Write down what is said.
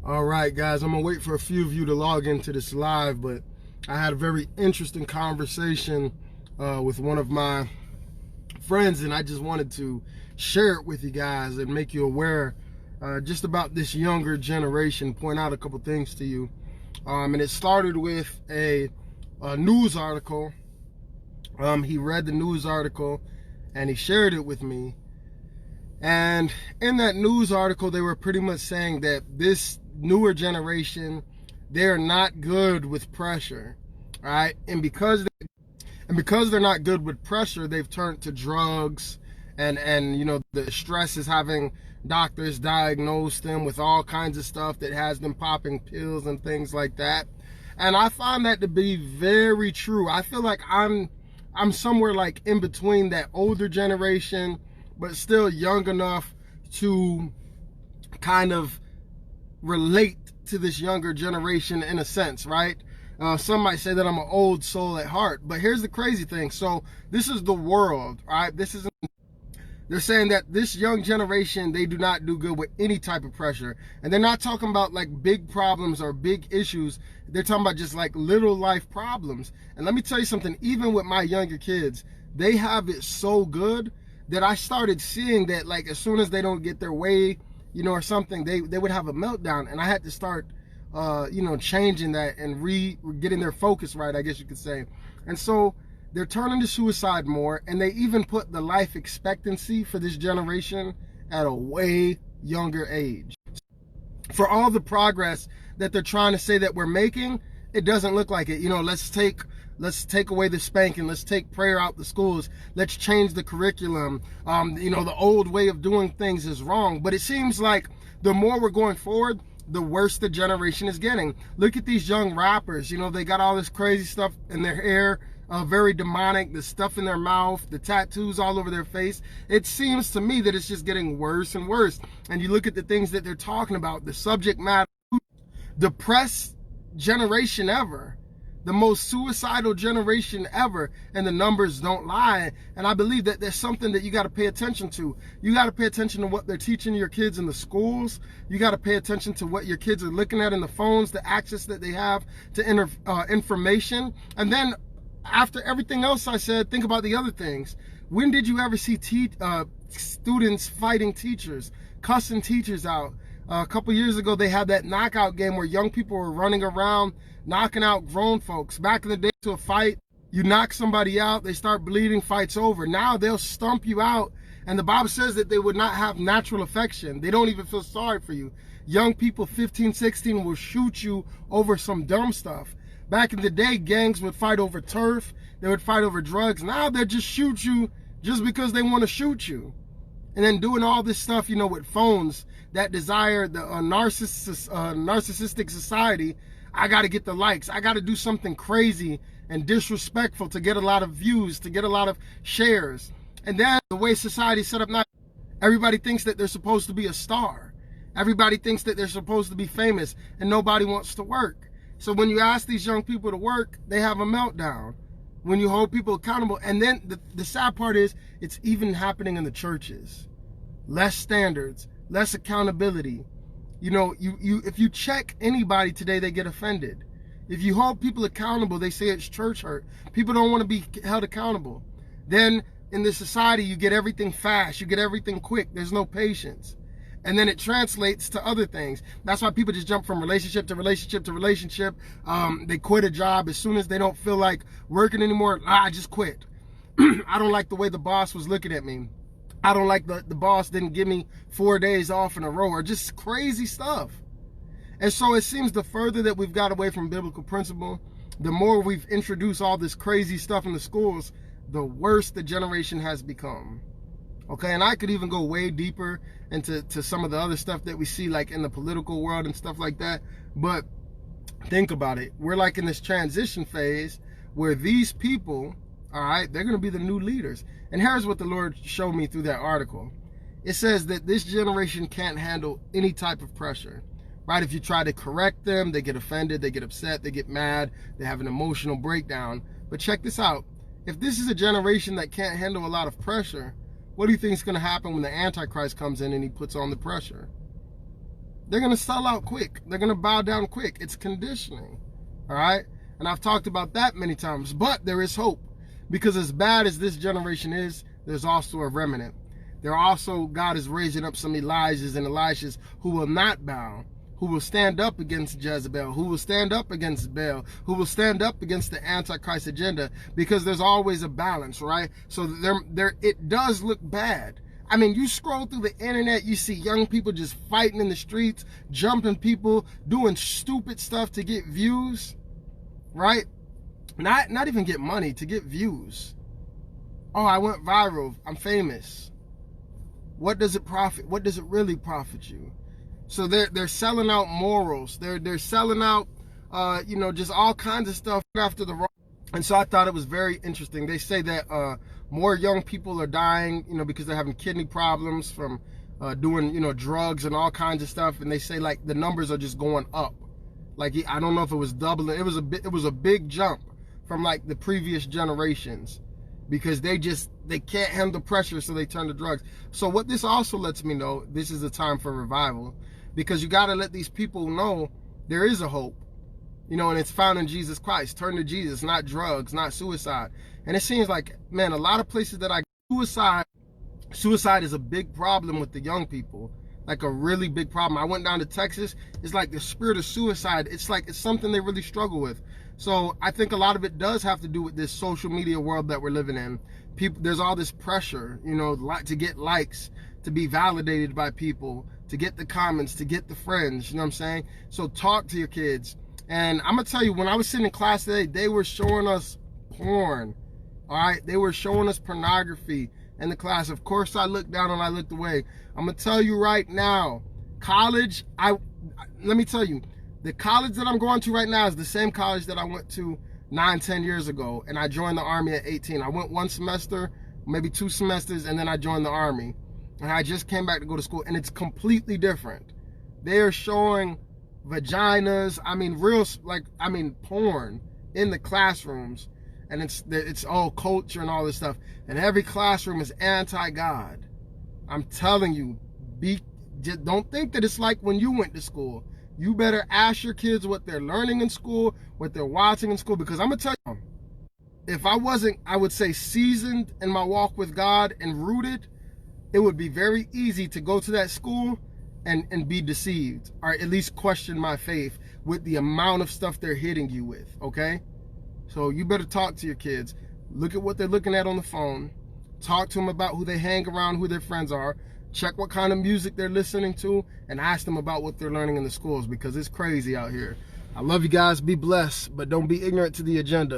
All right, guys, I'm gonna wait for a few of you to log into this live, but I had a very interesting conversation with one of my friends, and I just wanted to share it with you guys and make you aware just about this younger generation, point out a couple things to you. And it started with a news article. He read the news article and he shared it with me. And in that news article, they were pretty much saying that this newer generation, they're not good with pressure, right? And because they're not good with pressure, they've turned to drugs, and you know, the stress is having doctors diagnose them with all kinds of stuff that has them popping pills and things like that. And I find that to be very true. I feel like I'm somewhere like in between that older generation, but still young enough to kind of relate to this younger generation in a sense, right? Some might say that I'm an old soul at heart, but here's the crazy thing. So this is the world, right? They're saying that this young generation, they do not do good with any type of pressure. And they're not talking about like big problems or big issues. They're talking about just like little life problems. And let me tell you something, even with my younger kids, they have it so good that I started seeing that like as soon as they don't get their way, you know, or something, they would have a meltdown. And I had to start, you know, changing that and getting their focus right, I guess you could say. And so they're turning to suicide more, and they even put the life expectancy for this generation at a way younger age. For all the progress that they're trying to say that we're making, it doesn't look like it. You know, let's take away the spanking. Let's take prayer out the schools. Let's change the curriculum. You know, the old way of doing things is wrong. But it seems like the more we're going forward, the worse the generation is getting. Look at these young rappers. You know, they got all this crazy stuff in their hair, very demonic, the stuff in their mouth, the tattoos all over their face. It seems to me that it's just getting worse and worse. And you look at the things that they're talking about, the subject matter, depressed generation ever, the most suicidal generation ever, and the numbers don't lie. And I believe that there's something that you got to pay attention to. You got to pay attention to what they're teaching your kids in the schools. You got to pay attention to what your kids are looking at in the phones, the access that they have to information. And then after everything else I said, think about the other things. When did you ever see students fighting teachers, cussing teachers out? A couple years ago, they had that knockout game where young people were running around knocking out grown folks. Back in the day, to a fight, you knock somebody out, they start bleeding, fight's over. Now they'll stomp you out, and the Bible says that they would not have natural affection. They don't even feel sorry for you. Young people, 15, 16, will shoot you over some dumb stuff. Back in the day, gangs would fight over turf, they would fight over drugs. Now they just shoot you just because they want to shoot you. And then doing all this stuff, you know, with phones, that desire, the narcissistic society. I got to get the likes. I got to do something crazy and disrespectful to get a lot of views, to get a lot of shares. And then the way society's set up now, everybody thinks that they're supposed to be a star. Everybody thinks that they're supposed to be famous, and nobody wants to work. So when you ask these young people to work, they have a meltdown. When you hold people accountable, and then the sad part is, it's even happening in the churches. Less standards, less accountability. You know, if you check anybody today, they get offended. If you hold people accountable, they say it's church hurt. People don't want to be held accountable. Then in this society, you get everything fast. You get everything quick. There's no patience. And then it translates to other things. That's why people just jump from relationship to relationship to relationship. They quit a job as soon as they don't feel like working anymore. I just quit. I don't like the way the boss was looking at me. I don't like the boss didn't give me 4 days off in a row, or just crazy stuff. And so it seems the further that we've got away from biblical principle, the more we've introduced all this crazy stuff in the schools, the worse the generation has become. Okay, and I could even go way deeper into some of the other stuff that we see like in the political world and stuff like that. But think about it. We're like in this transition phase where these people, all right, they're going to be the new leaders. And here's what the Lord showed me through that article. It says that this generation can't handle any type of pressure, right? If you try to correct them, they get offended, they get upset, they get mad, they have an emotional breakdown. But check this out. If this is a generation that can't handle a lot of pressure, what do you think is going to happen when the Antichrist comes in and he puts on the pressure? they're going to sell out quick. They're going to bow down quick. It's conditioning. All right? And I've talked about that many times. But there is hope. Because as bad as this generation is, there's also a remnant. There are also, God is raising up some Elijahs and Elishas who will not bow, who will stand up against Jezebel, who will stand up against Baal, who will stand up against the Antichrist agenda, because there's always a balance, right? So it does look bad. I mean, you scroll through the internet, you see young people just fighting in the streets, jumping people, doing stupid stuff to get views, right? Not even get money, to get views. Oh, I went viral, I'm famous. What does it profit? What does it really profit you? So they're selling out morals. They're selling out, just all kinds of stuff after the wrong. And so I thought it was very interesting. They say that more young people are dying, because they're having kidney problems from doing, drugs and all kinds of stuff. And they say like the numbers are just going up. Like I don't know if it was doubling. It was a big jump from like the previous generations, because they can't handle the pressure, so they turn to drugs. So what this also lets me know, this is a time for revival. Because you got to let these people know there is a hope, and it's found in Jesus Christ. Turn to Jesus, not drugs, not suicide. And it seems like, man, a lot of places that suicide is a big problem with the young people, like a really big problem. I went down to Texas. It's like the spirit of suicide. It's like it's something they really struggle with. So I think a lot of it does have to do with this social media world that we're living in. There's all this pressure, to get likes, to be validated by people, to get the comments, to get the friends, you know what I'm saying? So talk to your kids. And I'm going to tell you, when I was sitting in class today, they were showing us porn, all right? They were showing us pornography in the class. Of course, I looked down and I looked away. I'm going to tell you right now, college, let me tell you, the college that I'm going to right now is the same college that I went to 9-10 years ago, and I joined the Army at 18. I went one semester, maybe 2 semesters, and then I joined the Army. And I just came back to go to school, and it's completely different. They are showing vaginas, porn in the classrooms, and it's all culture and all this stuff. And every classroom is anti-God. I'm telling you, don't think that it's like when you went to school. You better ask your kids what they're learning in school, what they're watching in school, because I'm gonna tell you, if I wasn't, I would say, seasoned in my walk with God and rooted, it would be very easy to go to that school and be deceived, or at least question my faith with the amount of stuff they're hitting you with, okay? So you better talk to your kids. Look at what they're looking at on the phone. Talk to them about who they hang around, who their friends are. Check what kind of music they're listening to, and ask them about what they're learning in the schools, because it's crazy out here. I love you guys. Be blessed, but don't be ignorant to the agenda.